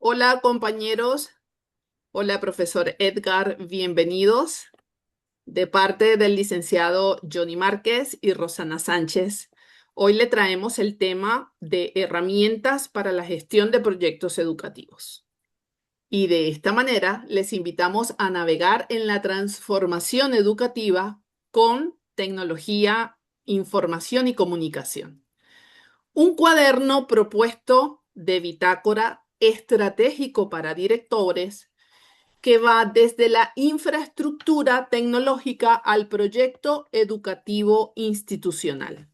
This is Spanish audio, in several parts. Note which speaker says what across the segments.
Speaker 1: Hola compañeros, hola profesor Edgar, bienvenidos de parte del licenciado Johnny Márquez y Rosana Sánchez. Hoy le traemos el tema de herramientas para la gestión de proyectos educativos. Y de esta manera les invitamos a navegar en la transformación educativa con tecnología, información y comunicación. Un cuaderno propuesto de bitácora estratégico para directores que va desde la infraestructura tecnológica al proyecto educativo institucional.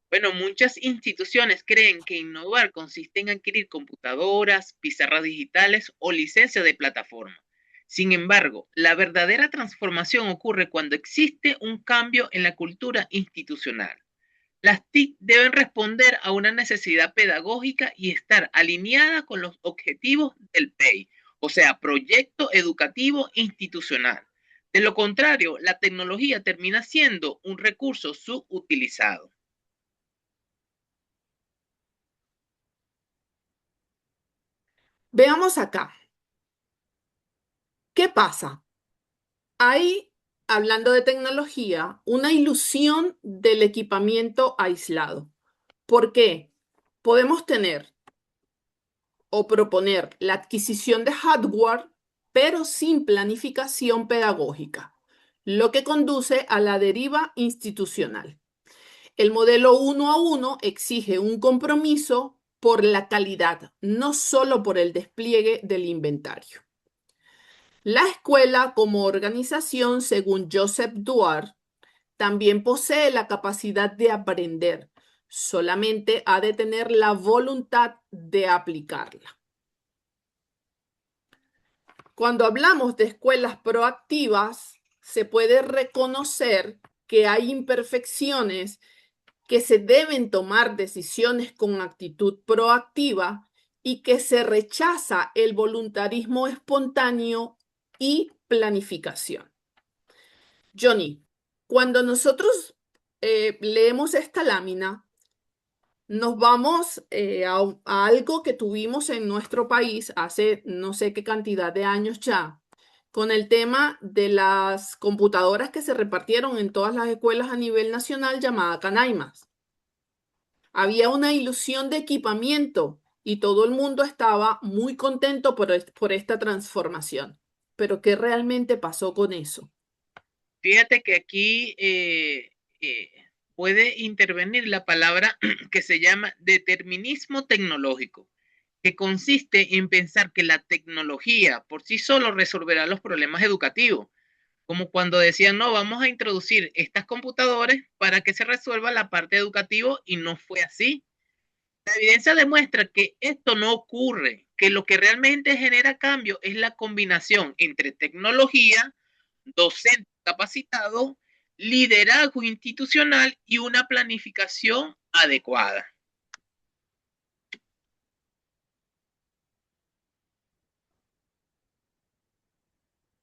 Speaker 2: Bueno, muchas instituciones creen que innovar consiste en adquirir computadoras, pizarras digitales o licencia de plataforma. Sin embargo, la verdadera transformación ocurre cuando existe un cambio en la cultura institucional. Las TIC deben responder a una necesidad pedagógica y estar alineadas con los objetivos del PEI, o sea, Proyecto Educativo Institucional. De lo contrario, la tecnología termina siendo un recurso subutilizado.
Speaker 1: Veamos acá, ¿qué pasa? Hay, hablando de tecnología, una ilusión del equipamiento aislado. ¿Por qué? Podemos tener o proponer la adquisición de hardware, pero sin planificación pedagógica, lo que conduce a la deriva institucional. El modelo uno a uno exige un compromiso por la calidad, no solo por el despliegue del inventario. La escuela como organización, según Joseph Duarte, también posee la capacidad de aprender, solamente ha de tener la voluntad de aplicarla. Cuando hablamos de escuelas proactivas, se puede reconocer que hay imperfecciones, que se deben tomar decisiones con actitud proactiva y que se rechaza el voluntarismo espontáneo y planificación. Johnny, cuando nosotros leemos esta lámina, nos vamos a algo que tuvimos en nuestro país hace no sé qué cantidad de años ya, con el tema de las computadoras que se repartieron en todas las escuelas a nivel nacional llamada Canaimas. Había una ilusión de equipamiento y todo el mundo estaba muy contento por esta transformación. Pero ¿qué realmente pasó con eso?
Speaker 2: Fíjate que aquí eh, puede intervenir la palabra que se llama determinismo tecnológico, que consiste en pensar que la tecnología por sí solo resolverá los problemas educativos, como cuando decían, no, vamos a introducir estas computadoras para que se resuelva la parte educativa y no fue así. La evidencia demuestra que esto no ocurre, que lo que realmente genera cambio es la combinación entre tecnología, docente capacitado, liderazgo institucional y una planificación adecuada.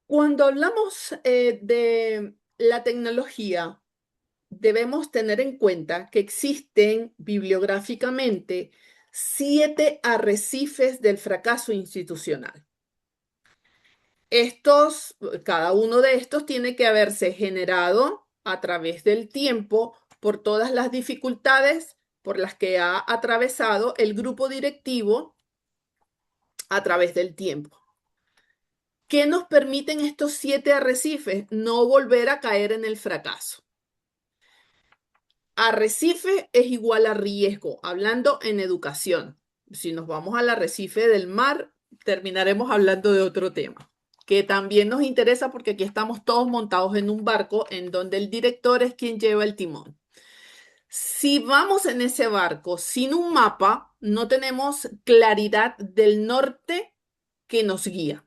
Speaker 1: Cuando hablamos de la tecnología, debemos tener en cuenta que existen bibliográficamente 7 arrecifes del fracaso institucional. Cada uno de estos tiene que haberse generado a través del tiempo por todas las dificultades por las que ha atravesado el grupo directivo a través del tiempo. ¿Qué nos permiten estos 7 arrecifes? No volver a caer en el fracaso. Arrecife es igual a riesgo, hablando en educación. Si nos vamos al arrecife del mar, terminaremos hablando de otro tema, que también nos interesa porque aquí estamos todos montados en un barco en donde el director es quien lleva el timón. Si vamos en ese barco sin un mapa, no tenemos claridad del norte que nos guía,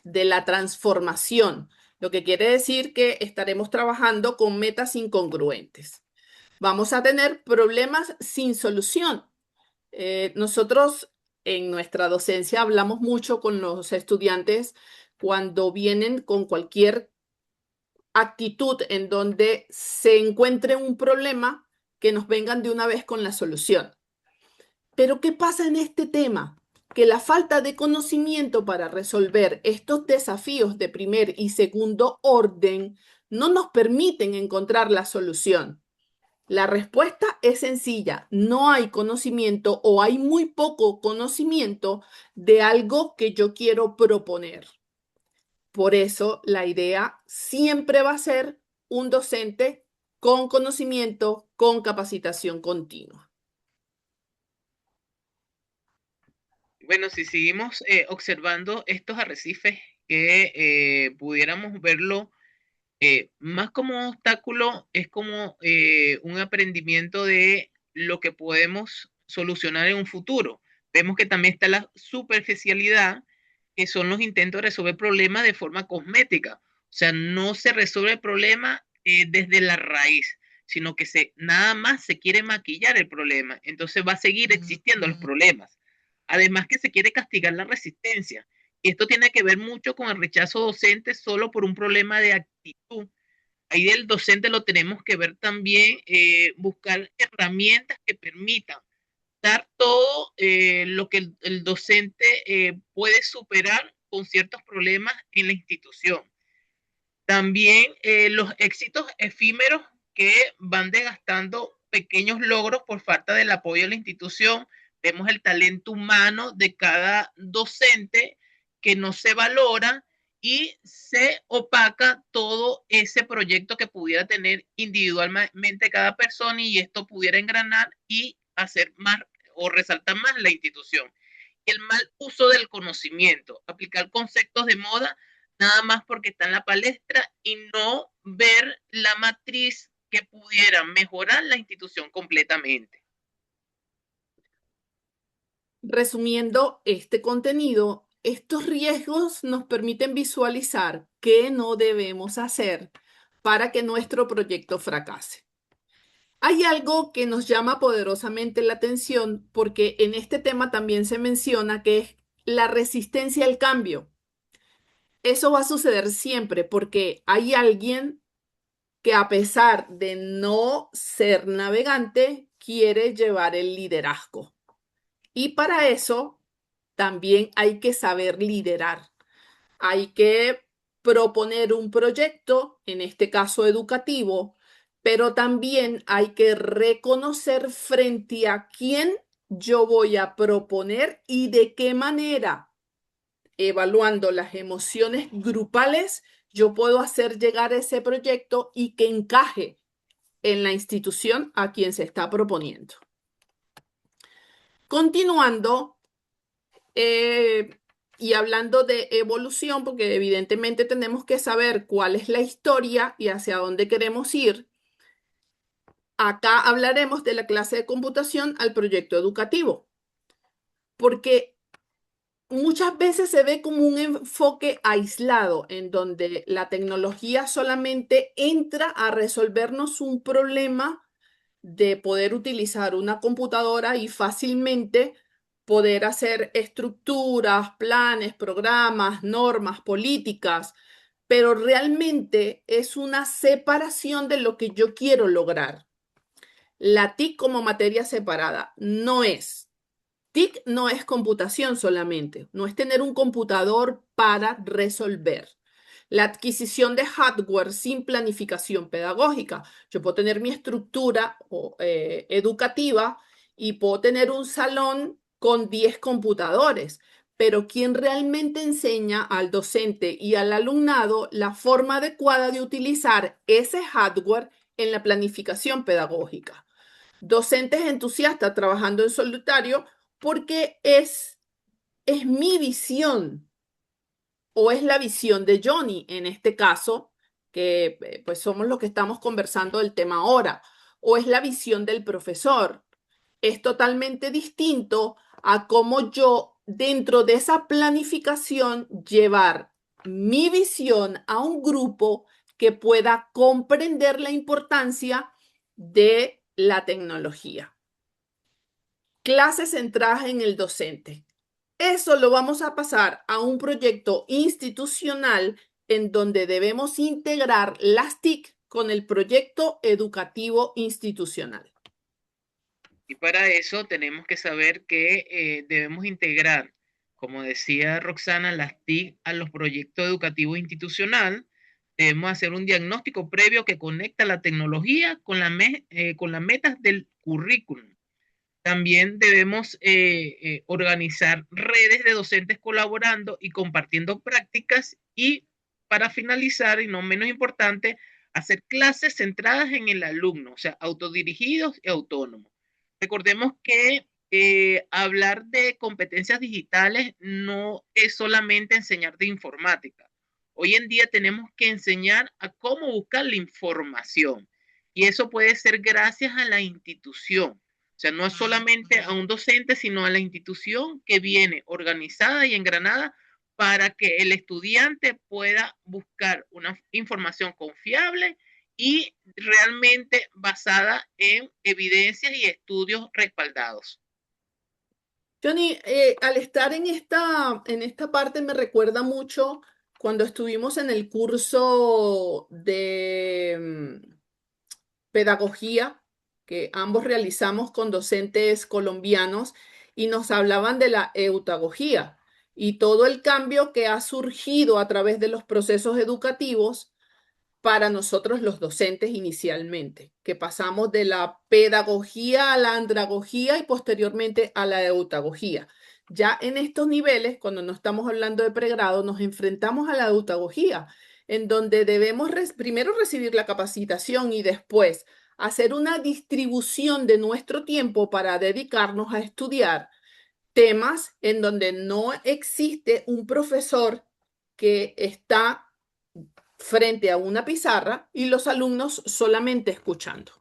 Speaker 1: de la transformación, lo que quiere decir que estaremos trabajando con metas incongruentes. Vamos a tener problemas sin solución. Nosotros en nuestra docencia hablamos mucho con los estudiantes cuando vienen con cualquier actitud en donde se encuentre un problema, que nos vengan de una vez con la solución. Pero ¿qué pasa en este tema? que la falta de conocimiento para resolver estos desafíos de primer y segundo orden no nos permiten encontrar la solución. La respuesta es sencilla, no hay conocimiento o hay muy poco conocimiento de algo que yo quiero proponer. Por eso la idea siempre va a ser un docente con conocimiento, con capacitación continua.
Speaker 2: Bueno, si seguimos observando estos arrecifes, que pudiéramos verlo más como un obstáculo, es como un aprendimiento de lo que podemos solucionar en un futuro. Vemos que también está la superficialidad, que son los intentos de resolver problemas de forma cosmética. O sea, no se resuelve el problema desde la raíz, sino que nada más se quiere maquillar el problema. Entonces va a seguir existiendo los problemas. Además que se quiere castigar la resistencia. Y esto tiene que ver mucho con el rechazo docente solo por un problema de actitud. Ahí del docente lo tenemos que ver también, buscar herramientas que permitan dar todo lo que el docente puede superar con ciertos problemas en la institución. También los éxitos efímeros que van desgastando pequeños logros por falta del apoyo de la institución. Vemos el talento humano de cada docente que no se valora y se opaca todo ese proyecto que pudiera tener individualmente cada persona, y esto pudiera engranar y hacer más o resaltar más la institución. El mal uso del conocimiento, aplicar conceptos de moda nada más porque está en la palestra y no ver la matriz que pudiera mejorar la institución completamente.
Speaker 1: Resumiendo este contenido, estos riesgos nos permiten visualizar qué no debemos hacer para que nuestro proyecto fracase. Hay algo que nos llama poderosamente la atención porque en este tema también se menciona que es la resistencia al cambio. Eso va a suceder siempre porque hay alguien que a pesar de no ser navegante, quiere llevar el liderazgo. Y para eso también hay que saber liderar. Hay que proponer un proyecto, en este caso educativo, pero también hay que reconocer frente a quién yo voy a proponer y de qué manera, evaluando las emociones grupales, yo puedo hacer llegar ese proyecto y que encaje en la institución a quien se está proponiendo. Continuando, eh, y hablando de evolución, porque evidentemente tenemos que saber cuál es la historia y hacia dónde queremos ir, acá hablaremos de la clase de computación al proyecto educativo, porque muchas veces se ve como un enfoque aislado en donde la tecnología solamente entra a resolvernos un problema de poder utilizar una computadora y fácilmente poder hacer estructuras, planes, programas, normas, políticas, pero realmente es una separación de lo que yo quiero lograr. La TIC como materia separada no es. TIC no es computación solamente, no es tener un computador para resolver. La adquisición de hardware sin planificación pedagógica. Yo puedo tener mi estructura educativa y puedo tener un salón con 10 computadores, pero quien realmente enseña al docente y al alumnado la forma adecuada de utilizar ese hardware en la planificación pedagógica. Docentes entusiastas trabajando en solitario porque es mi visión o es la visión de Johnny en este caso, que pues somos los que estamos conversando del tema ahora, o es la visión del profesor. Es totalmente distinto a cómo yo dentro de esa planificación llevar mi visión a un grupo que pueda comprender la importancia de la tecnología. Clases centradas en el docente. Eso lo vamos a pasar a un proyecto institucional en donde debemos integrar las TIC con el proyecto educativo institucional.
Speaker 2: Y para eso tenemos que saber que debemos integrar como decía Roxana, las TIC a los proyectos educativos institucionales. Debemos hacer un diagnóstico previo que conecta la tecnología con las metas del currículum. También debemos organizar redes de docentes colaborando y compartiendo prácticas y, para finalizar, y no menos importante, hacer clases centradas en el alumno, o sea, autodirigidos y autónomos. Recordemos que hablar de competencias digitales no es solamente enseñar de informática. Hoy en día tenemos que enseñar a cómo buscar la información y eso puede ser gracias a la institución. O sea, no es solamente a un docente, sino a la institución que viene organizada y engranada para que el estudiante pueda buscar una información confiable y realmente basada en evidencias y estudios respaldados.
Speaker 1: Johnny, al estar en esta parte me recuerda mucho cuando estuvimos en el curso de pedagogía que ambos realizamos con docentes colombianos y nos hablaban de la eutagogía y todo el cambio que ha surgido a través de los procesos educativos para nosotros los docentes inicialmente, que pasamos de la pedagogía a la andragogía y posteriormente a la eutagogía. Ya en estos niveles, cuando no estamos hablando de pregrado, nos enfrentamos a la eutagogía, en donde debemos primero recibir la capacitación y después hacer una distribución de nuestro tiempo para dedicarnos a estudiar temas en donde no existe un profesor que está frente a una pizarra y los alumnos solamente escuchando.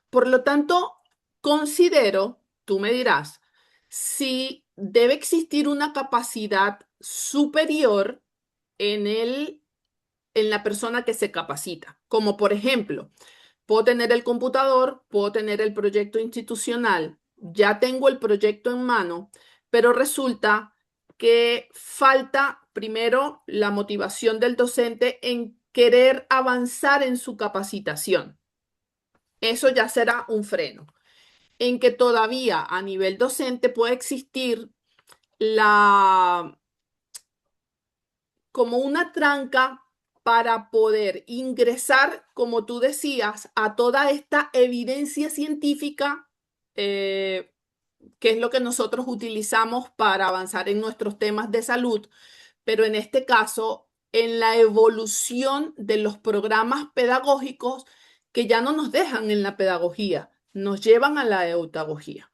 Speaker 1: Por lo tanto, considero, tú me dirás, si debe existir una capacidad superior en en la persona que se capacita, como por ejemplo, puedo tener el computador, puedo tener el proyecto institucional, ya tengo el proyecto en mano, pero resulta que falta primero la motivación del docente en querer avanzar en su capacitación. Eso ya será un freno. En que todavía a nivel docente puede existir la como una tranca para poder ingresar, como tú decías, a toda esta evidencia científica, que es lo que nosotros utilizamos para avanzar en nuestros temas de salud, pero en este caso, en la evolución de los programas pedagógicos que ya no nos dejan en la pedagogía, nos llevan a la eutagogía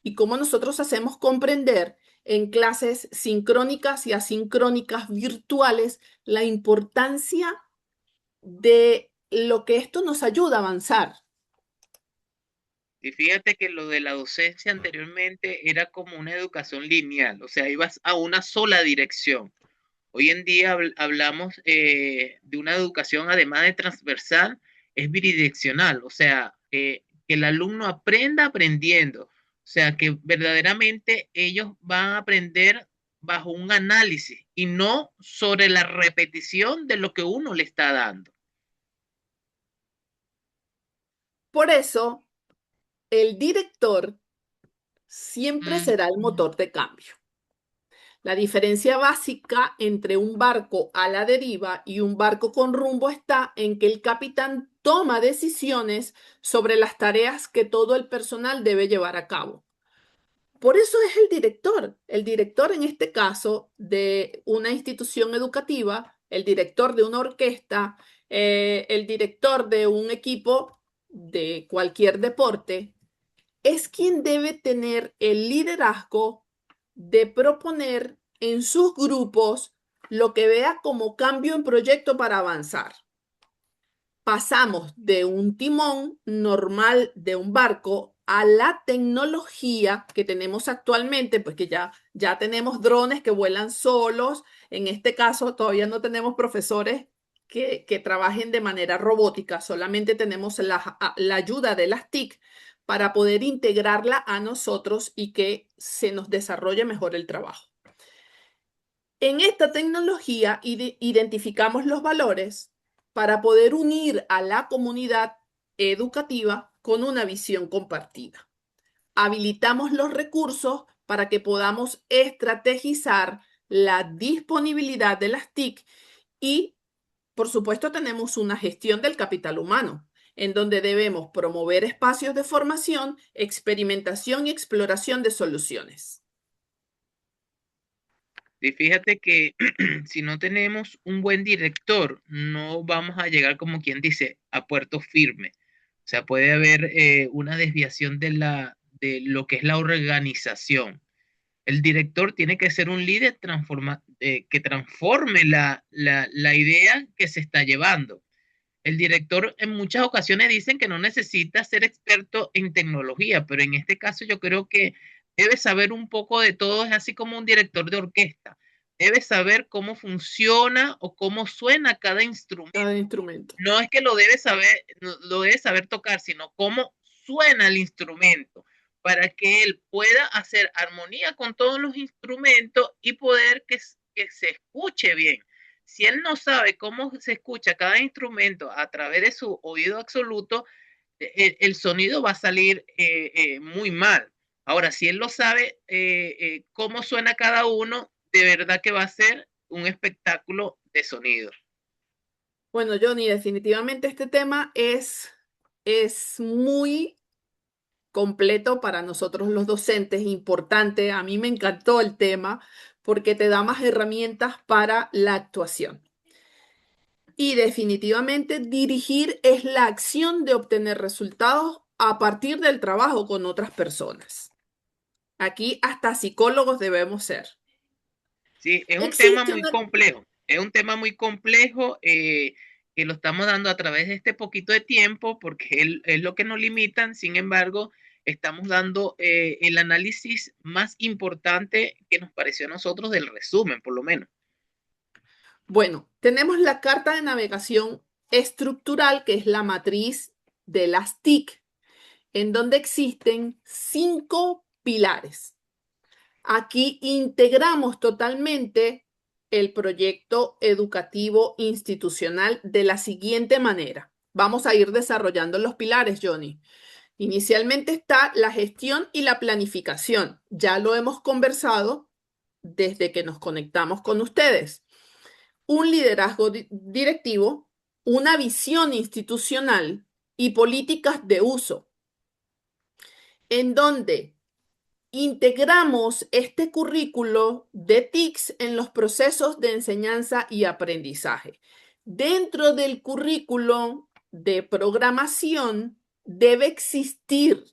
Speaker 1: y cómo nosotros hacemos comprender en clases sincrónicas y asincrónicas virtuales la importancia de lo que esto nos ayuda a avanzar.
Speaker 2: Y fíjate que lo de la docencia anteriormente era como una educación lineal, o sea, ibas a una sola dirección. Hoy en día hablamos de una educación, además de transversal, es bidireccional, o sea, que el alumno aprenda aprendiendo, o sea, que verdaderamente ellos van a aprender bajo un análisis y no sobre la repetición de lo que uno le está dando.
Speaker 1: Por eso, el director siempre
Speaker 2: Mm.
Speaker 1: será el motor de cambio. La diferencia básica entre un barco a la deriva y un barco con rumbo está en que el capitán toma decisiones sobre las tareas que todo el personal debe llevar a cabo. Por eso es el director en este caso de una institución educativa, el director de una orquesta, el director de un equipo de cualquier deporte, es quien debe tener el liderazgo de proponer en sus grupos lo que vea como cambio en proyecto para avanzar. Pasamos de un timón normal de un barco a la tecnología que tenemos actualmente, pues que ya tenemos drones que vuelan solos. En este caso, todavía no tenemos profesores que trabajen de manera robótica, solamente tenemos la ayuda de las TIC para poder integrarla a nosotros y que se nos desarrolle mejor el trabajo. En esta tecnología identificamos los valores para poder unir a la comunidad educativa con una visión compartida. Habilitamos los recursos para que podamos estrategizar la disponibilidad de las TIC y, por supuesto, tenemos una gestión del capital humano, en donde debemos promover espacios de formación, experimentación y exploración de soluciones.
Speaker 2: Y fíjate que si no tenemos un buen director, no vamos a llegar, como quien dice, a puerto firme. O sea, puede haber una desviación de lo que es la organización. El director tiene que ser un líder que transforme la idea que se está llevando. El director en muchas ocasiones dicen que no necesita ser experto en tecnología, pero en este caso yo creo que debe saber un poco de todo, es así como un director de orquesta. Debe saber cómo funciona o cómo suena cada instrumento.
Speaker 1: Cada instrumento.
Speaker 2: No es que lo debe saber, lo debe saber tocar, sino cómo suena el instrumento para que él pueda hacer armonía con todos los instrumentos y poder que se escuche bien. Si él no sabe cómo se escucha cada instrumento a través de su oído absoluto, el sonido va a salir muy mal. Ahora, si él lo sabe, cómo suena cada uno, de verdad que va a ser un espectáculo de sonido.
Speaker 1: Bueno, Johnny, definitivamente este tema es muy completo para nosotros los docentes, importante. A mí me encantó el tema porque te da más herramientas para la actuación. Y definitivamente dirigir es la acción de obtener resultados a partir del trabajo con otras personas. Aquí hasta psicólogos debemos ser.
Speaker 2: Sí, es un tema
Speaker 1: Existe
Speaker 2: muy
Speaker 1: una...
Speaker 2: complejo, es un tema muy complejo que lo estamos dando a través de este poquito de tiempo porque es lo que nos limitan. Sin embargo, estamos dando el análisis más importante que nos pareció a nosotros del resumen, por lo menos.
Speaker 1: Bueno, tenemos la carta de navegación estructural, que es la matriz de las TIC, en donde existen 5 pilares. Aquí integramos totalmente el proyecto educativo institucional de la siguiente manera. Vamos a ir desarrollando los pilares, Johnny. Inicialmente está la gestión y la planificación. Ya lo hemos conversado desde que nos conectamos con ustedes. Un liderazgo directivo, una visión institucional y políticas de uso, en donde integramos este currículo de TICS en los procesos de enseñanza y aprendizaje. Dentro del currículo de programación debe existir,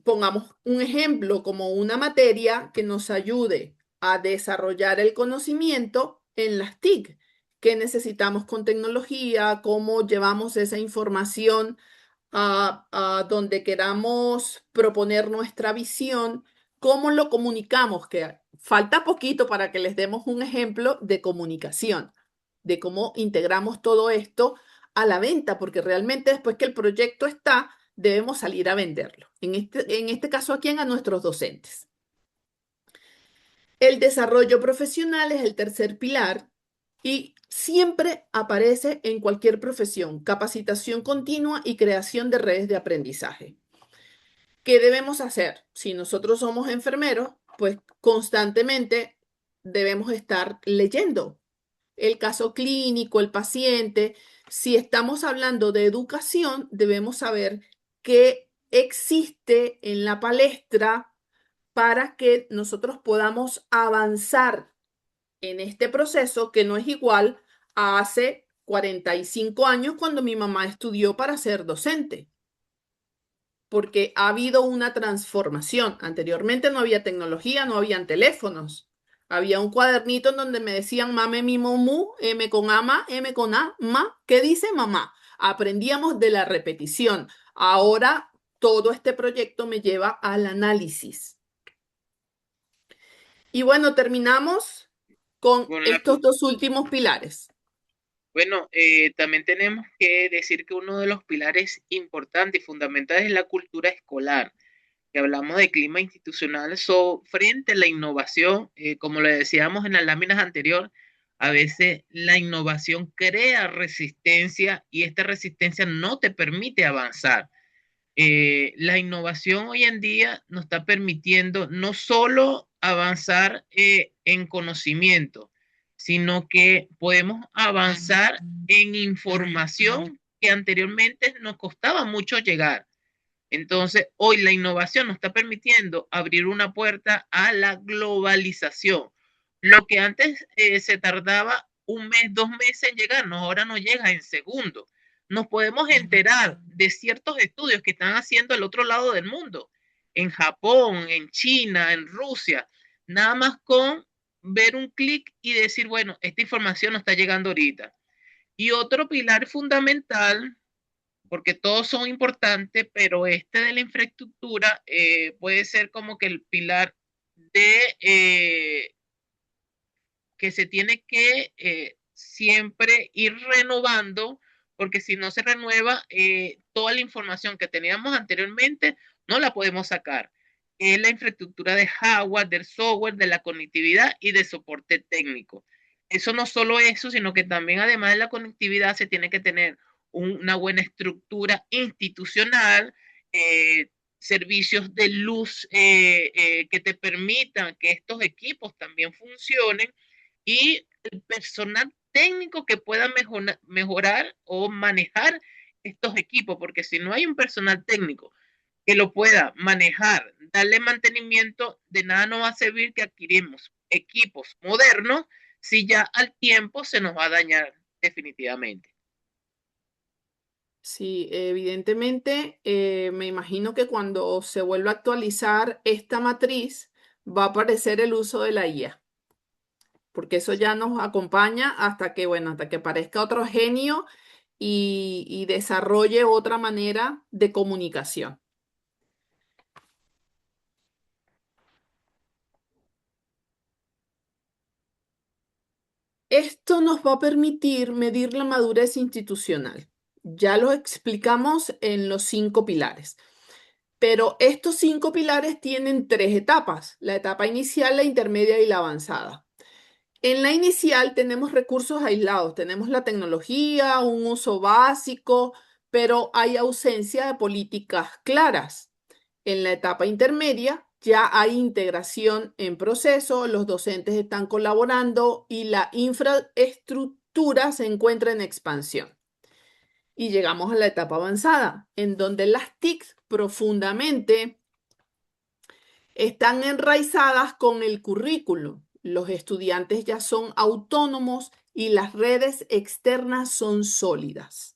Speaker 1: pongamos un ejemplo, como una materia que nos ayude a desarrollar el conocimiento en las TIC. ¿Qué necesitamos con tecnología? ¿Cómo llevamos esa información a donde queramos proponer nuestra visión? ¿Cómo lo comunicamos? Que falta poquito para que les demos un ejemplo de comunicación, de cómo integramos todo esto a la venta, porque realmente después que el proyecto está, debemos salir a venderlo. En este caso, ¿a quién? A nuestros docentes. El desarrollo profesional es el tercer pilar y siempre aparece en cualquier profesión, capacitación continua y creación de redes de aprendizaje. ¿Qué debemos hacer? Si nosotros somos enfermeros, pues constantemente debemos estar leyendo el caso clínico, el paciente. Si estamos hablando de educación, debemos saber qué existe en la palestra para que nosotros podamos avanzar en este proceso que no es igual a hace 45 años cuando mi mamá estudió para ser docente, porque ha habido una transformación. Anteriormente no había tecnología, no habían teléfonos. Había un cuadernito en donde me decían mame, mi, mu, M con ama, M con a, ma. ¿Qué dice mamá? Aprendíamos de la repetición. Ahora todo este proyecto me lleva al análisis. Y bueno, terminamos con
Speaker 2: Con la,
Speaker 1: estos dos últimos pilares.
Speaker 2: bueno, también tenemos que decir que uno de los pilares importantes y fundamentales es la cultura escolar, que hablamos de clima institucional frente a la innovación, como le decíamos en las láminas anteriores, a veces la innovación crea resistencia y esta resistencia no te permite avanzar. La innovación hoy en día nos está permitiendo no solo avanzar en conocimiento, sino que podemos avanzar en información que anteriormente nos costaba mucho llegar. Entonces, hoy la innovación nos está permitiendo abrir una puerta a la globalización. Lo que antes se tardaba un mes, 2 meses en llegarnos, ahora nos llega en segundos. Nos podemos enterar de ciertos estudios que están haciendo al otro lado del mundo, en Japón, en China, en Rusia, nada más con ver un clic y decir, bueno, esta información nos está llegando ahorita. Y otro pilar fundamental, porque todos son importantes, pero este de la infraestructura puede ser como que el pilar de que se tiene que siempre ir renovando, porque si no se renueva, toda la información que teníamos anteriormente no la podemos sacar. Es la infraestructura de hardware, del software, de la conectividad y de soporte técnico. Eso no solo eso, sino que también además de la conectividad se tiene que tener una buena estructura institucional, servicios de luz que te permitan que estos equipos también funcionen y el personal técnico que pueda mejorar o manejar estos equipos, porque si no hay un personal técnico que lo pueda manejar, darle mantenimiento, de nada nos va a servir que adquirimos equipos modernos si ya al tiempo se nos va a dañar definitivamente.
Speaker 1: Sí, evidentemente, me imagino que cuando se vuelva a actualizar esta matriz, va a aparecer el uso de la IA, porque eso ya nos acompaña hasta que, bueno, hasta que aparezca otro genio y desarrolle otra manera de comunicación. Esto nos va a permitir medir la madurez institucional. Ya lo explicamos en los 5 pilares. Pero estos 5 pilares tienen 3 etapas: la etapa inicial, la intermedia y la avanzada. En la inicial tenemos recursos aislados, tenemos la tecnología, un uso básico, pero hay ausencia de políticas claras. En la etapa intermedia ya hay integración en proceso, los docentes están colaborando y la infraestructura se encuentra en expansión. Y llegamos a la etapa avanzada, en donde las TICs profundamente están enraizadas con el currículo. Los estudiantes ya son autónomos y las redes externas son sólidas.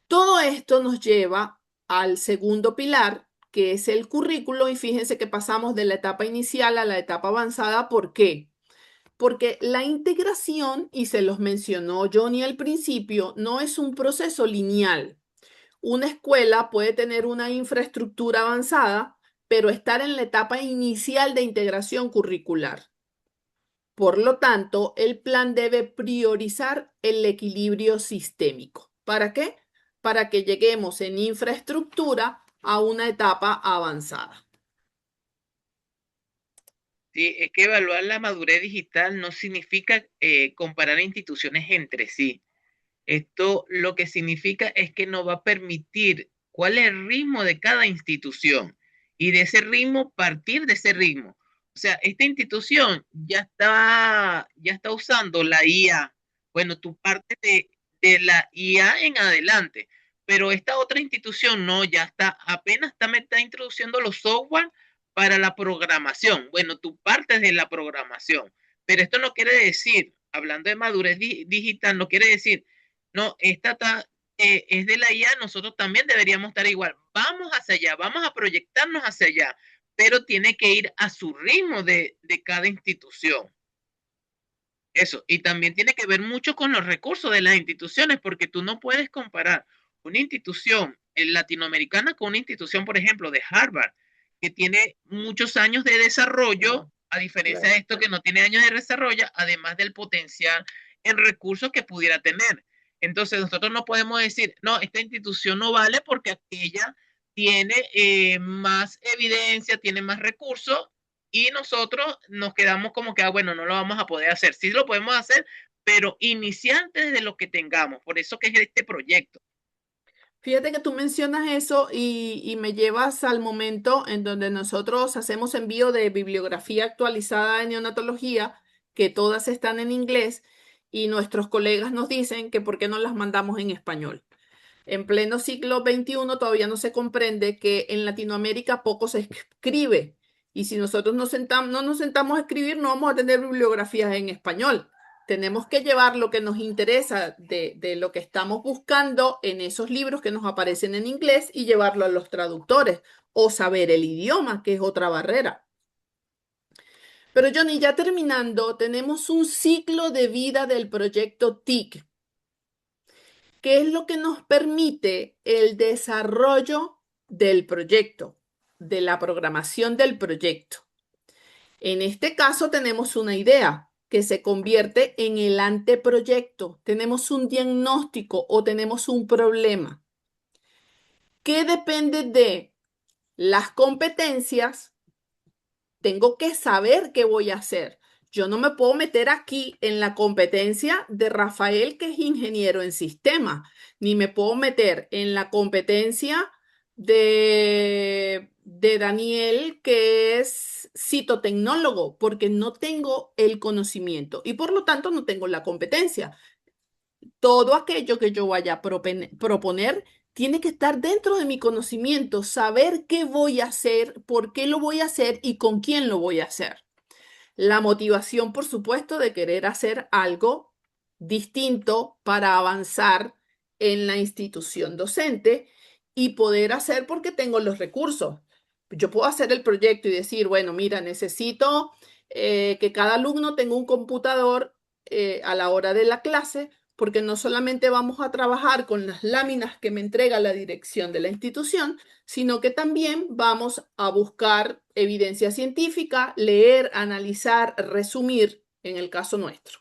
Speaker 1: Todo esto nos lleva al segundo pilar, que es el currículo, y fíjense que pasamos de la etapa inicial a la etapa avanzada. ¿Por qué? Porque la integración, y se los mencionó Johnny al principio, no es un proceso lineal. Una escuela puede tener una infraestructura avanzada, pero estar en la etapa inicial de integración curricular. Por lo tanto, el plan debe priorizar el equilibrio sistémico. ¿Para qué? Para que lleguemos en infraestructura a una etapa avanzada.
Speaker 2: Sí, es que evaluar la madurez digital no significa comparar instituciones entre sí. Esto lo que significa es que nos va a permitir cuál es el ritmo de cada institución y de ese ritmo partir de ese ritmo. O sea, esta institución ya está usando la IA. Bueno, tú partes de la IA en adelante, pero esta otra institución no, ya está, apenas está introduciendo los software para la programación. Bueno, tú partes de la programación, pero esto no quiere decir, hablando de madurez digital, no quiere decir no, es de la IA, nosotros también deberíamos estar igual. Vamos hacia allá, vamos a proyectarnos hacia allá, pero tiene que ir a su ritmo de cada institución. Eso, y también tiene que ver mucho con los recursos de las instituciones, porque tú no puedes comparar una institución latinoamericana con una institución, por ejemplo, de Harvard, que tiene muchos años de desarrollo, a diferencia de esto que no tiene años de desarrollo, además del potencial en recursos que pudiera tener. Entonces, nosotros no podemos decir, no, esta institución no vale porque aquella tiene más evidencia, tiene más recursos y nosotros nos quedamos como que, bueno, no lo vamos a poder hacer. Sí lo podemos hacer, pero iniciar desde lo que tengamos. Por eso que es este proyecto.
Speaker 1: Fíjate que tú mencionas eso y me llevas al momento en donde nosotros hacemos envío de bibliografía actualizada de neonatología, que todas están en inglés, y nuestros colegas nos dicen que por qué no las mandamos en español. En pleno siglo XXI todavía no se comprende que en Latinoamérica poco se escribe. Y si nosotros no nos sentamos a escribir, no vamos a tener bibliografías en español. Tenemos que llevar lo que nos interesa de lo que estamos buscando en esos libros que nos aparecen en inglés y llevarlo a los traductores o saber el idioma, que es otra barrera. Pero Johnny, ya terminando, tenemos un ciclo de vida del proyecto TIC. ¿Qué es lo que nos permite el desarrollo del proyecto, de la programación del proyecto? En este caso tenemos una idea que se convierte en el anteproyecto. Tenemos un diagnóstico o tenemos un problema. ¿Qué depende de las competencias? Tengo que saber qué voy a hacer. Yo no me puedo meter aquí en la competencia de Rafael, que es ingeniero en sistemas, ni me puedo meter en la competencia de Daniel, que es citotecnólogo, porque no tengo el conocimiento y por lo tanto no tengo la competencia. Todo aquello que yo vaya a proponer tiene que estar dentro de mi conocimiento, saber qué voy a hacer, por qué lo voy a hacer y con quién lo voy a hacer. La motivación, por supuesto, de querer hacer algo distinto para avanzar en la institución docente y poder hacer porque tengo los recursos. Yo puedo hacer el proyecto y decir, bueno, mira, necesito que cada alumno tenga un computador a la hora de la clase, porque no solamente vamos a trabajar con las láminas que me entrega la dirección de la institución, sino que también vamos a buscar evidencia científica, leer, analizar, resumir en el caso nuestro.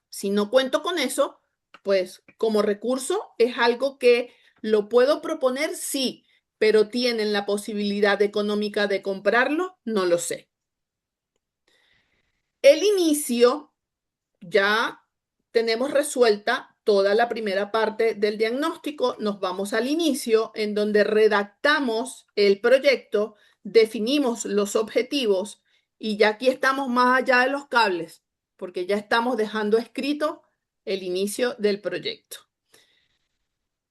Speaker 1: Si no cuento con eso, pues como recurso es algo que lo puedo proponer, sí, pero ¿tienen la posibilidad económica de comprarlo? No lo sé. El inicio ya tenemos resuelta toda la primera parte del diagnóstico. Nos vamos al inicio, en donde redactamos el proyecto, definimos los objetivos y ya aquí estamos más allá de los cables, porque ya estamos dejando escrito el inicio del proyecto.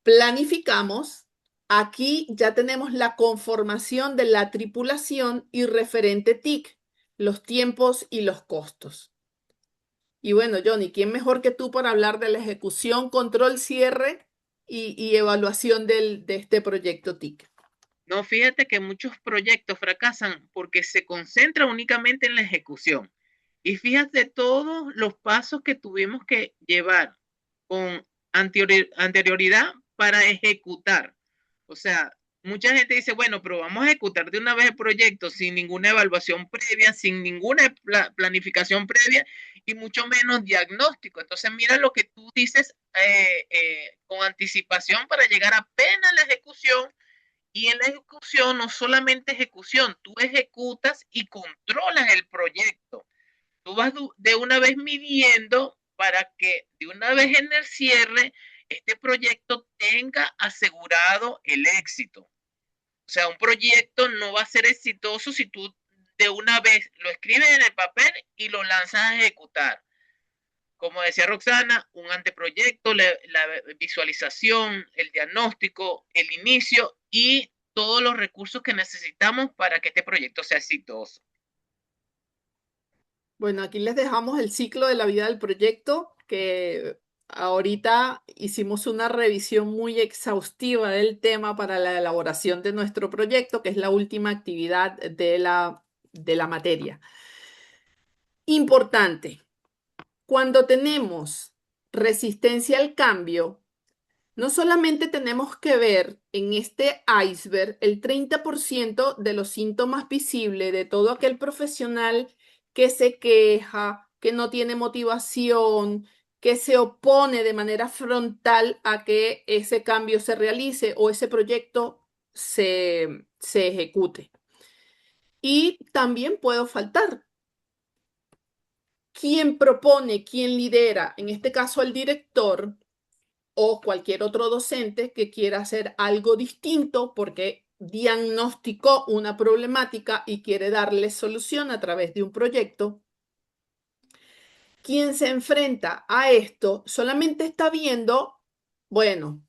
Speaker 1: Planificamos. Aquí ya tenemos la conformación de la tripulación y referente TIC, los tiempos y los costos. Y bueno, Johnny, ¿quién mejor que tú para hablar de la ejecución, control, cierre y evaluación de este proyecto TIC?
Speaker 2: No, fíjate que muchos proyectos fracasan porque se concentran únicamente en la ejecución. Y fíjate todos los pasos que tuvimos que llevar con anterioridad para ejecutar. O sea, mucha gente dice, bueno, pero vamos a ejecutar de una vez el proyecto sin ninguna evaluación previa, sin ninguna planificación previa y mucho menos diagnóstico. Entonces, mira lo que tú dices con anticipación para llegar apenas a la ejecución. Y en la ejecución no solamente ejecución, tú ejecutas y controlas el proyecto. Tú vas de una vez midiendo para que de una vez en el cierre este proyecto tenga asegurado el éxito. O sea, un proyecto no va a ser exitoso si tú de una vez lo escribes en el papel y lo lanzas a ejecutar. Como decía Roxana, un anteproyecto, la visualización, el diagnóstico, el inicio y todos los recursos que necesitamos para que este proyecto sea exitoso.
Speaker 1: Bueno, aquí les dejamos el ciclo de la vida del proyecto, que ahorita hicimos una revisión muy exhaustiva del tema para la elaboración de nuestro proyecto, que es la última actividad de la materia. Importante, cuando tenemos resistencia al cambio, no solamente tenemos que ver en este iceberg el 30% de los síntomas visibles de todo aquel profesional que se queja, que no tiene motivación, que se opone de manera frontal a que ese cambio se realice o ese proyecto se ejecute. Y también puedo faltar. Quien propone, quien lidera, en este caso el director, o cualquier otro docente que quiera hacer algo distinto porque diagnosticó una problemática y quiere darle solución a través de un proyecto. Quien se enfrenta a esto solamente está viendo, bueno,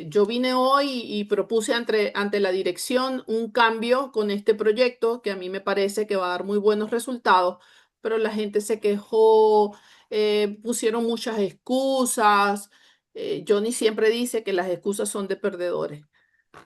Speaker 1: yo vine hoy y propuse ante la dirección un cambio con este proyecto que a mí me parece que va a dar muy buenos resultados, pero la gente se quejó, pusieron muchas excusas. Johnny siempre dice que las excusas son de perdedores.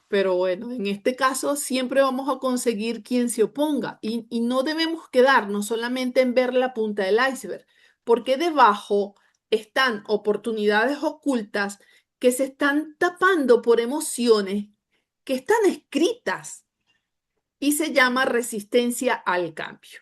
Speaker 1: Pero bueno, en este caso siempre vamos a conseguir quien se oponga y no debemos quedarnos solamente en ver la punta del iceberg, porque debajo están oportunidades ocultas que se están tapando por emociones que están escritas y se llama resistencia al cambio.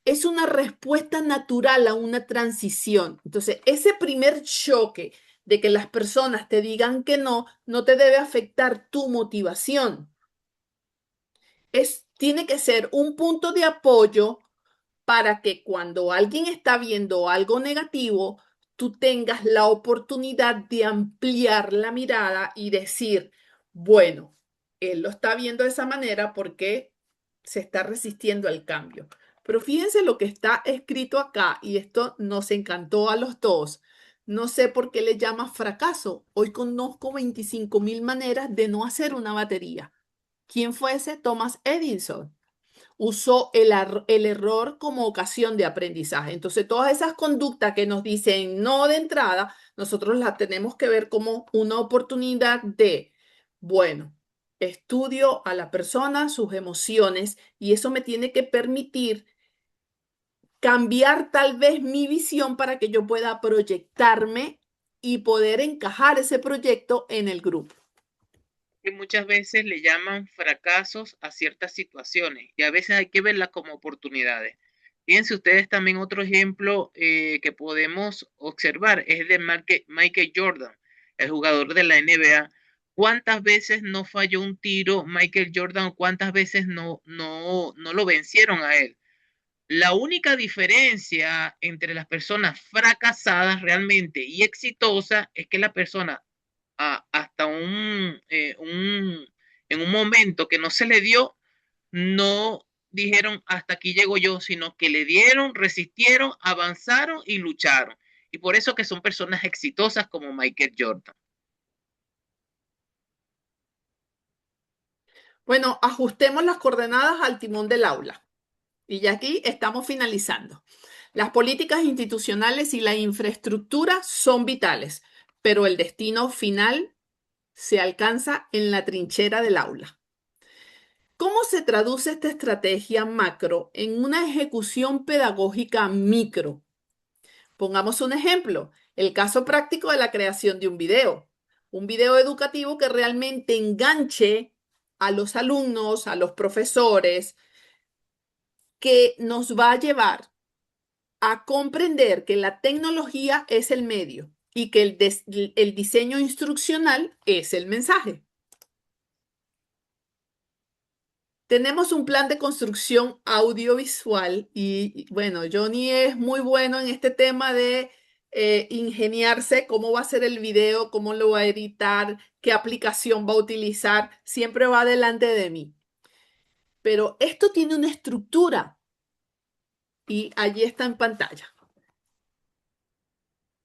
Speaker 1: Es una respuesta natural a una transición. Entonces, ese primer choque de que las personas te digan que no, no te debe afectar tu motivación. Tiene que ser un punto de apoyo para que cuando alguien está viendo algo negativo, tú tengas la oportunidad de ampliar la mirada y decir, bueno, él lo está viendo de esa manera porque se está resistiendo al cambio. Pero fíjense lo que está escrito acá y esto nos encantó a los dos. No sé por qué le llama fracaso. Hoy conozco 25.000 maneras de no hacer una batería. ¿Quién fue ese? Thomas Edison usó el error como ocasión de aprendizaje. Entonces, todas esas conductas que nos dicen no de entrada, nosotros las tenemos que ver como una oportunidad de, bueno, estudio a la persona, sus emociones, y eso me tiene que permitir cambiar tal vez mi visión para que yo pueda proyectarme y poder encajar ese proyecto en el grupo.
Speaker 2: Que muchas veces le llaman fracasos a ciertas situaciones y a veces hay que verlas como oportunidades. Fíjense ustedes también otro ejemplo que podemos observar es el de Michael Jordan, el jugador de la NBA. ¿Cuántas veces no falló un tiro Michael Jordan? ¿Cuántas veces no lo vencieron a él? La única diferencia entre las personas fracasadas realmente y exitosas es que la persona hasta en un momento que no se le dio, no dijeron hasta aquí llego yo, sino que le dieron, resistieron, avanzaron y lucharon. Y por eso que son personas exitosas como Michael Jordan.
Speaker 1: Bueno, ajustemos las coordenadas al timón del aula. Y ya aquí estamos finalizando. Las políticas institucionales y la infraestructura son vitales, pero el destino final se alcanza en la trinchera del aula. ¿Cómo se traduce esta estrategia macro en una ejecución pedagógica micro? Pongamos un ejemplo, el caso práctico de la creación de un video educativo que realmente enganche a los alumnos, a los profesores, que nos va a llevar a comprender que la tecnología es el medio y que el diseño instruccional es el mensaje. Tenemos un plan de construcción audiovisual y bueno, Johnny es muy bueno en este tema de ingeniarse cómo va a ser el video, cómo lo va a editar, qué aplicación va a utilizar, siempre va delante de mí. Pero esto tiene una estructura y allí está en pantalla.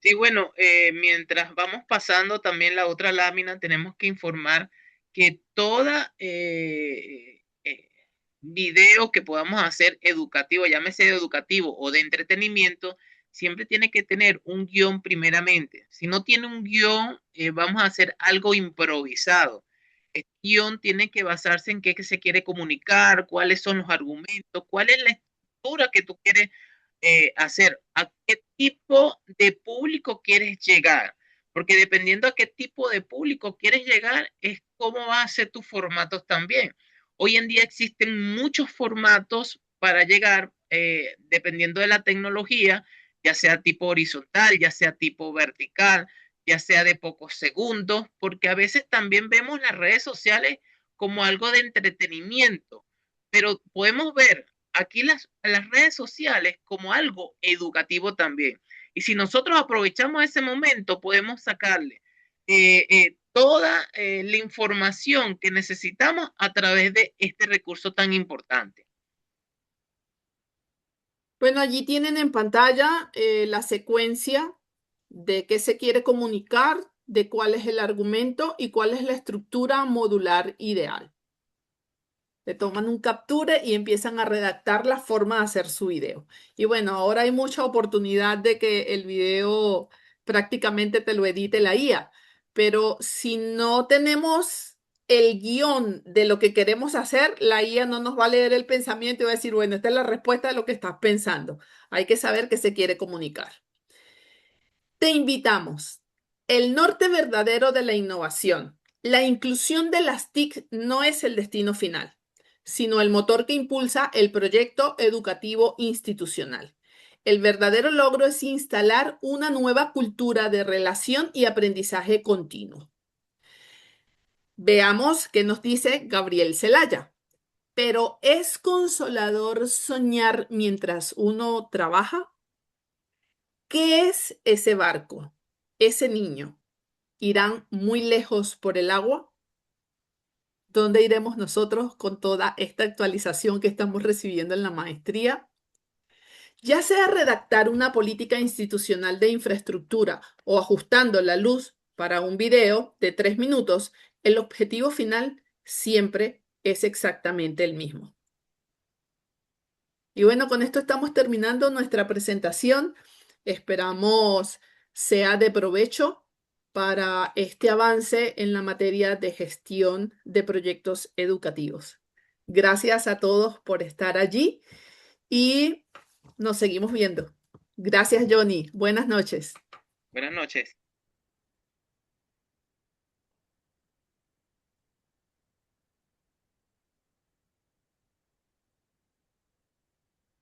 Speaker 2: Sí, bueno, mientras vamos pasando también la otra lámina, tenemos que informar que toda video que podamos hacer educativo, llámese educativo o de entretenimiento, siempre tiene que tener un guión primeramente. Si no tiene un guión, vamos a hacer algo improvisado. El guión tiene que basarse en qué se quiere comunicar, cuáles son los argumentos, cuál es la estructura que tú quieres hacer, a qué tipo de público quieres llegar, porque dependiendo a qué tipo de público quieres llegar, es cómo va a ser tus formatos también. Hoy en día existen muchos formatos para llegar, dependiendo de la tecnología, ya sea tipo horizontal, ya sea tipo vertical, ya sea de pocos segundos, porque a veces también vemos las redes sociales como algo de entretenimiento, pero podemos ver aquí las redes sociales como algo educativo también. Y si nosotros aprovechamos ese momento, podemos sacarle. toda la información que necesitamos a través de este recurso tan importante.
Speaker 1: Bueno, allí tienen en pantalla la secuencia de qué se quiere comunicar, de cuál es el argumento y cuál es la estructura modular ideal. Le toman un capture y empiezan a redactar la forma de hacer su video. Y bueno, ahora hay mucha oportunidad de que el video prácticamente te lo edite la IA, pero si no tenemos el guión de lo que queremos hacer, la IA no nos va a leer el pensamiento y va a decir, bueno, esta es la respuesta de lo que estás pensando. Hay que saber qué se quiere comunicar. Te invitamos. El norte verdadero de la innovación. La inclusión de las TIC no es el destino final, sino el motor que impulsa el proyecto educativo institucional. El verdadero logro es instalar una nueva cultura de relación y aprendizaje continuo. Veamos qué nos dice Gabriel Zelaya. Pero ¿es consolador soñar mientras uno trabaja? ¿Qué es ese barco? Ese niño. ¿Irán muy lejos por el agua? ¿Dónde iremos nosotros con toda esta actualización que estamos recibiendo en la maestría? Ya sea redactar una política institucional de infraestructura o ajustando la luz para un video de 3 minutos, el objetivo final siempre es exactamente el mismo. Y bueno, con esto estamos terminando nuestra presentación. Esperamos sea de provecho para este avance en la materia de gestión de proyectos educativos. Gracias a todos por estar allí y nos seguimos viendo. Gracias, Johnny. Buenas noches.
Speaker 2: Buenas noches.